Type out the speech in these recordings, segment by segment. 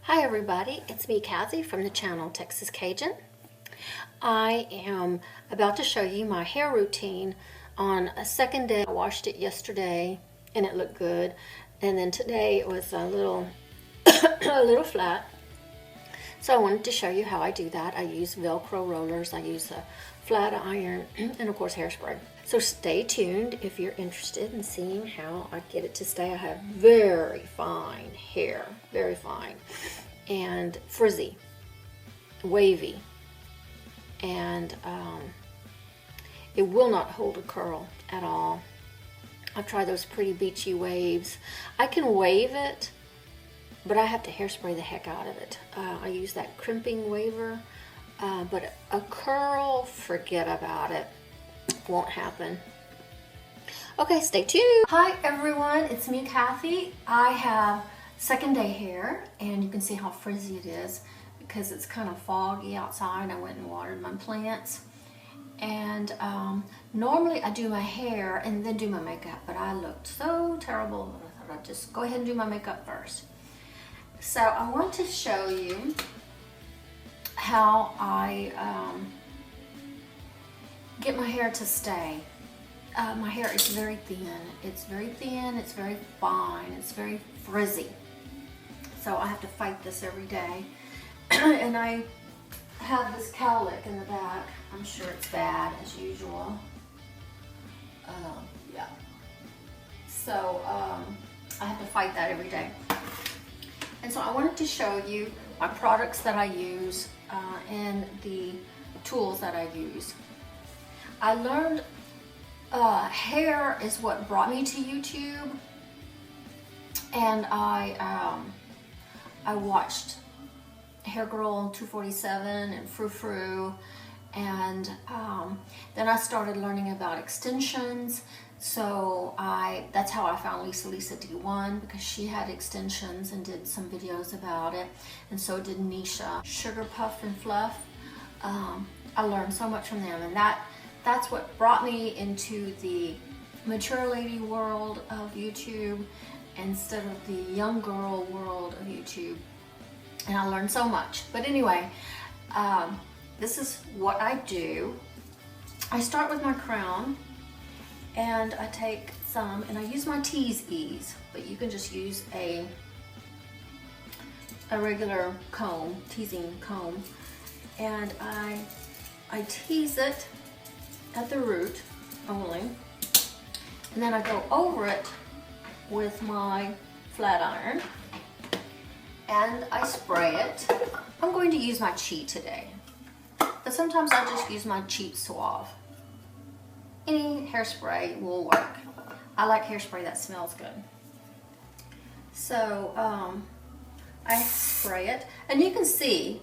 Hi everybody, it's me Kathy from the channel Texas Cajun. I am about to show you my hair routine on a second day. I washed it yesterday and it looked good, and then today it was a little a little flat. So I wanted to show you how I do that. I use Velcro rollers, I use a flat iron, and of course hairspray. So stay tuned if you're interested in seeing how I get it to stay. I have very fine hair, very fine, and frizzy, wavy, and it will not hold a curl at all. I try those pretty beachy waves. I can wave it, but I have to hairspray the heck out of it. I use that crimping waver, but a curl, forget about it. Won't happen. Okay, stay tuned. Hi everyone, it's me Kathy. I have second day hair, and you can see how frizzy it is because it's kind of foggy outside. I went and watered my plants, and normally I do my hair and then do my makeup, but I looked so terrible that I thought I'd just go ahead and do my makeup first. So I want to show you how I get my hair to stay. My hair is very thin. It's very thin, it's very fine, it's very frizzy. So I have to fight this every day. And I have this cowlick in the back. I'm sure it's bad as usual. Yeah. So I have to fight that every day. And so I wanted to show you my products that I use and the tools that I use. I learned hair is what brought me to YouTube, and I watched Hair Girl 247 and Frou Frou, and then I started learning about extensions. So that's how I found Lisa D1, because she had extensions and did some videos about it, and so did Nisha. Sugar Puff and Fluff. I learned so much from them, and that's what brought me into the mature lady world of YouTube instead of the young girl world of YouTube. And I learned so much. But anyway, this is what I do. I start with my crown, and I take some, and I use my Teasing, but you can just use a regular comb, Teasing comb, and I tease it at the root only, and then I go over it with my flat iron and I spray it. I'm going to use my cheat today, but sometimes I just use my cheap Suave. Any hairspray will work. I like hairspray that smells good. So I spray it, and you can see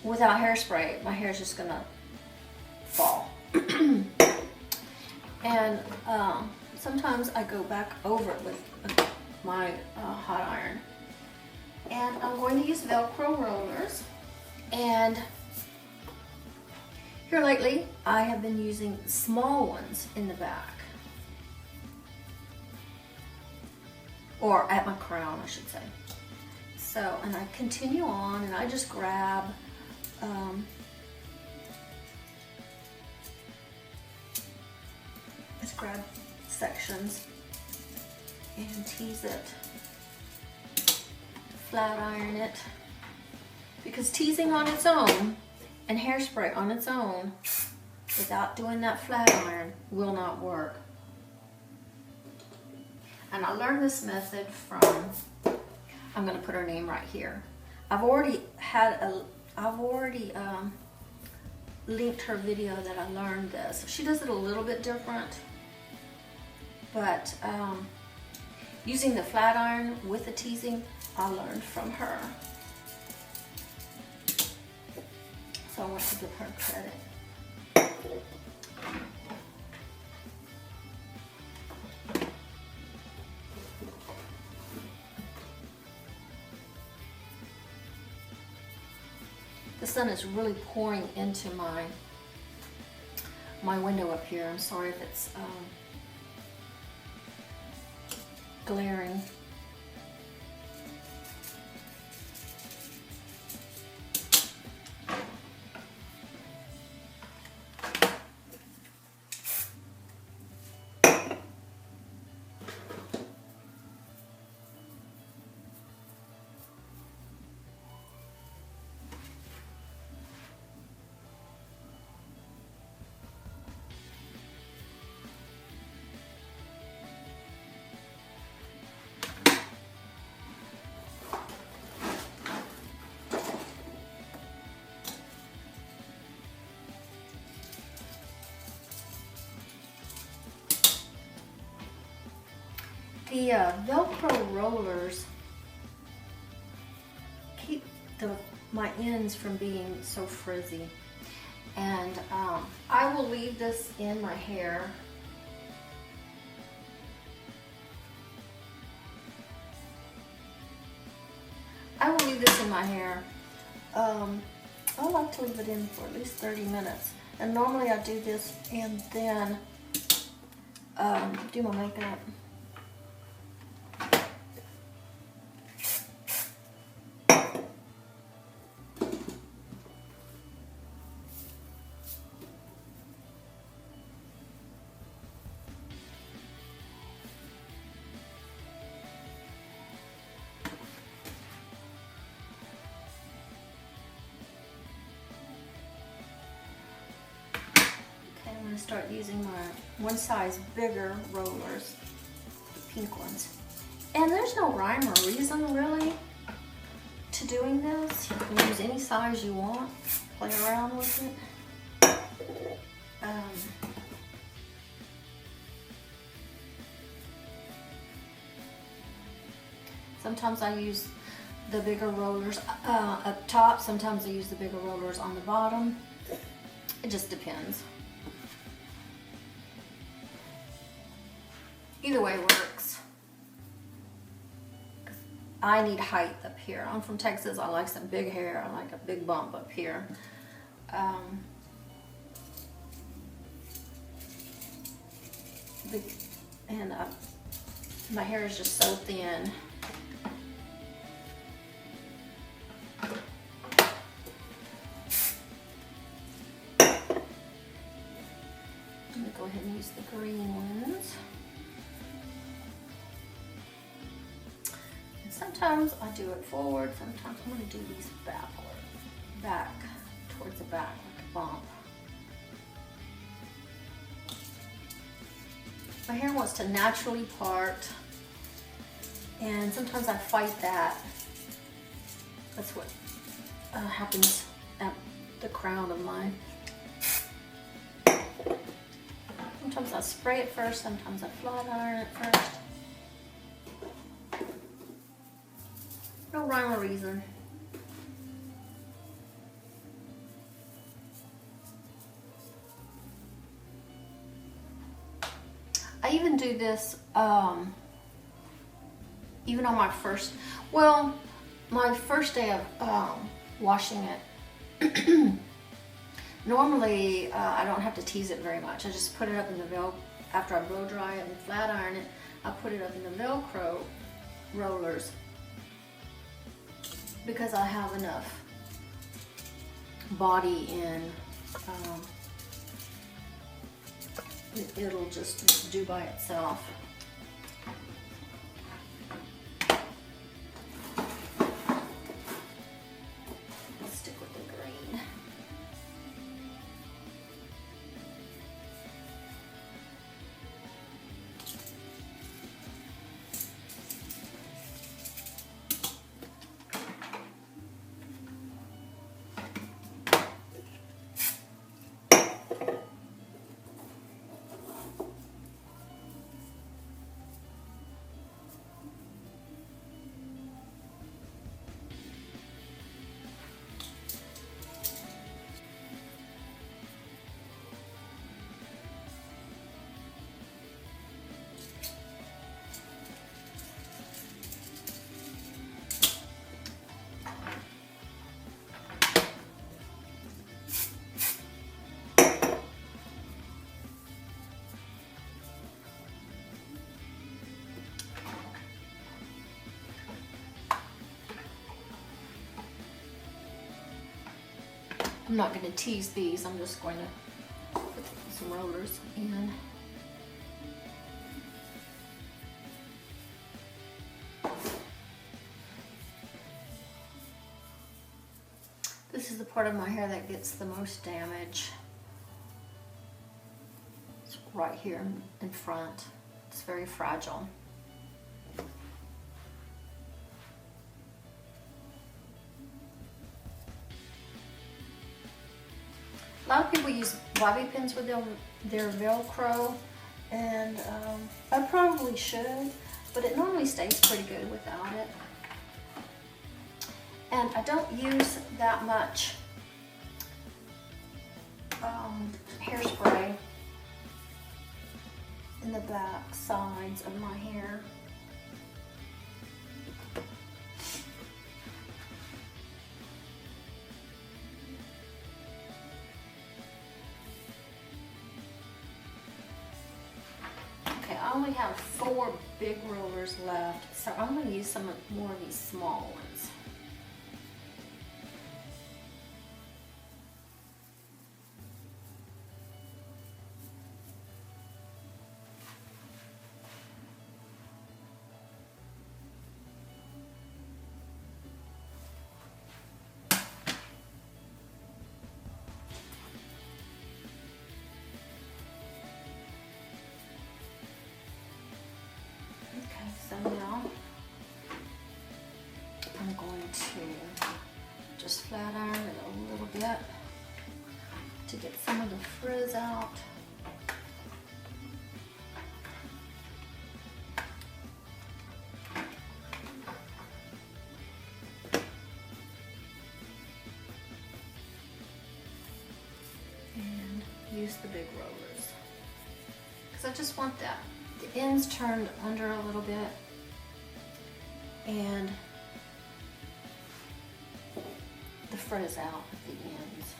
without hairspray my hair is just gonna fall. And sometimes I go back over it with my hot iron. And I'm going to use Velcro rollers. And here lately I have been using small ones in the back. Or at my crown, I should say. So, and I continue on, and I just grab sections and tease it, flat iron it, because teasing on its own and hairspray on its own without doing that flat iron will not work. And I learned this method from, I'm going to put her name right here. I've already linked her video that I learned this. She does it a little bit different, but using the flat iron with the teasing, I learned from her. So I want to give her credit. The sun is really pouring into my window up here. I'm sorry if it's glaring. The Velcro rollers keep my ends from being so frizzy. And I will leave this in my hair. I will leave this in my hair. I like to leave it in for at least 30 minutes. And normally I do this and then do my makeup. I'm going to start using my one size bigger rollers, pink ones. And there's no rhyme or reason really to doing this. You can use any size you want, play around with it. Sometimes I use the bigger rollers up top, sometimes I use the bigger rollers on the bottom. It just depends. Either way works. I need height up here. I'm from Texas. I like some big hair. I like a big bump up here. My hair is just so thin. I'm going to go ahead and use the green ones. Sometimes I do it forward, sometimes I'm going to do these backward, back, towards the back, like a bump. My hair wants to naturally part, and sometimes I fight that. That's what happens at the crown of mine. Sometimes I spray it first, sometimes I flat iron it first. No rhyme or reason. I even do this even on my first day of washing it. Normally I don't have to tease it very much. I just put it up in the after I blow dry it and flat iron it, I put it up in the Velcro rollers because I have enough body in. It'll just do by itself. Let's stick with the green. I'm not going to tease these, I'm just going to put some rollers in. This is the part of my hair that gets the most damage. It's right here in front. It's very fragile. A lot of people use bobby pins with their Velcro, and I probably should, but it normally stays pretty good without it. And I don't use that much hairspray in the back sides of my hair. Okay, I only have 4 big rollers left, so I'm going to use some more of these small ones. So now I'm going to just flat iron it a little bit to get some of the frizz out. And use the big rollers because I just want that. The ends turned under a little bit and the frizz out at the ends.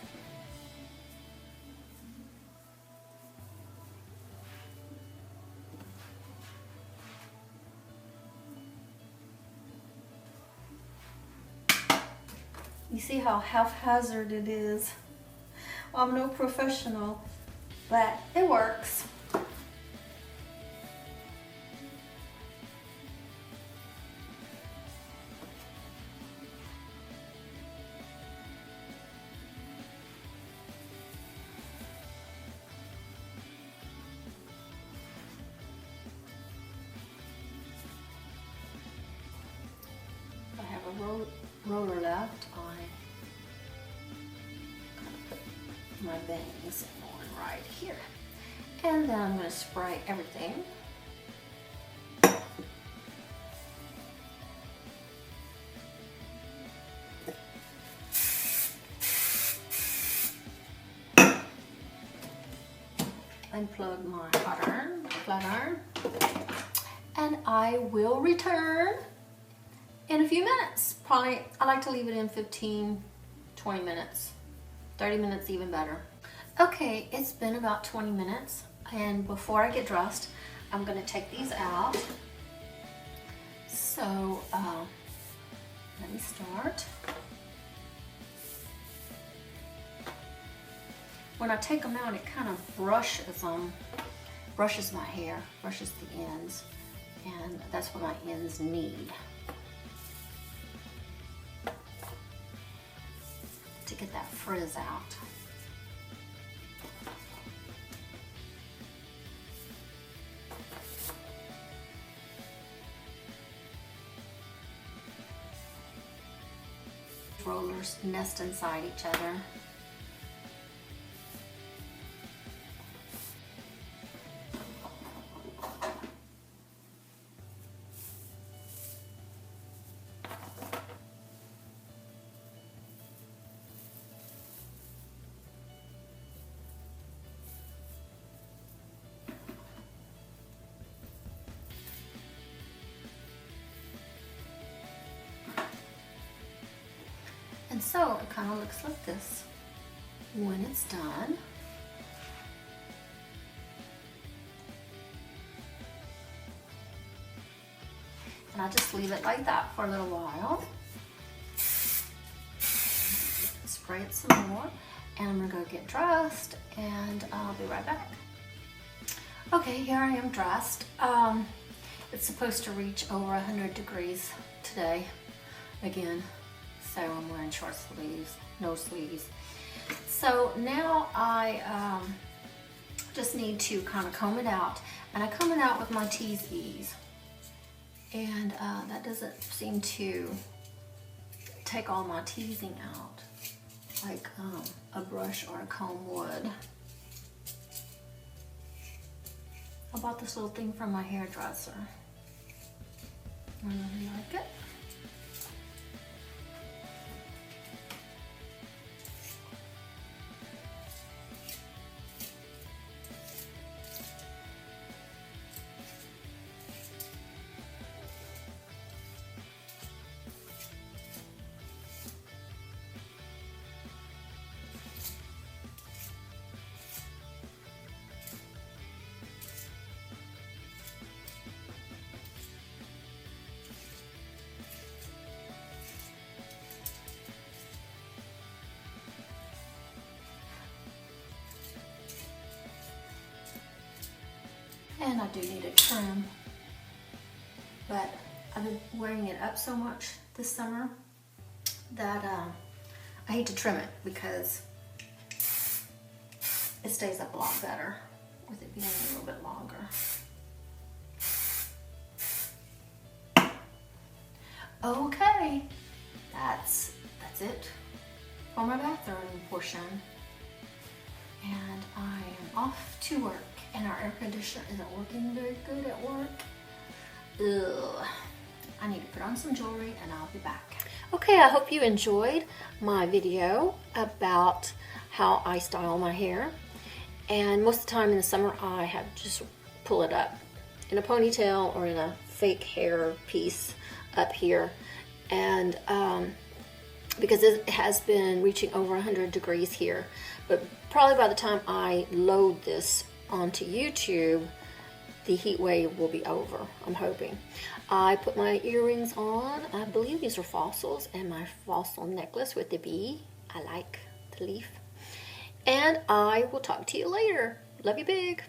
You see how haphazard it is? Well, I'm no professional, but it works. Roller left, I'm going to put my bangs on right here. And then I'm going to spray everything. Unplug my flat iron, and I will return in a few minutes. Probably, I like to leave it in 15, 20 minutes, 30 minutes even better. Okay, it's been about 20 minutes, and before I get dressed, I'm gonna take these out. So, let me start. When I take them out, it kind of brushes my hair, brushes the ends, and that's what my ends need. To get that frizz out. Rollers nest inside each other. And so it kind of looks like this when it's done. And I just leave it like that for a little while. Spray it some more, and I'm gonna go get dressed, and I'll be right back. Okay, here I am dressed. It's supposed to reach over 100 degrees today again. So I'm wearing short sleeves, no sleeves. So now I just need to kind of comb it out. And I comb it out with my Teasing. And that doesn't seem to take all my teasing out like a brush or a comb would. I bought this little thing from my hairdresser. I really like it. And I do need a trim, but I've been wearing it up so much this summer that I hate to trim it because it stays up a lot better with it being a little bit longer. Okay, that's it for my bathroom portion. And I am off to work, and our air conditioner isn't working very good at work. Ugh. I need to put on some jewelry and I'll be back. Okay, I hope you enjoyed my video about how I style my hair. And most of the time in the summer I have just pull it up in a ponytail or in a fake hair piece up here. And because it has been reaching over 100 degrees here, but probably by the time I load this onto YouTube, the heat wave will be over, I'm hoping. I put my earrings on. I believe these are fossils, and my fossil necklace with the bee. I like the leaf. And I will talk to you later. Love you big.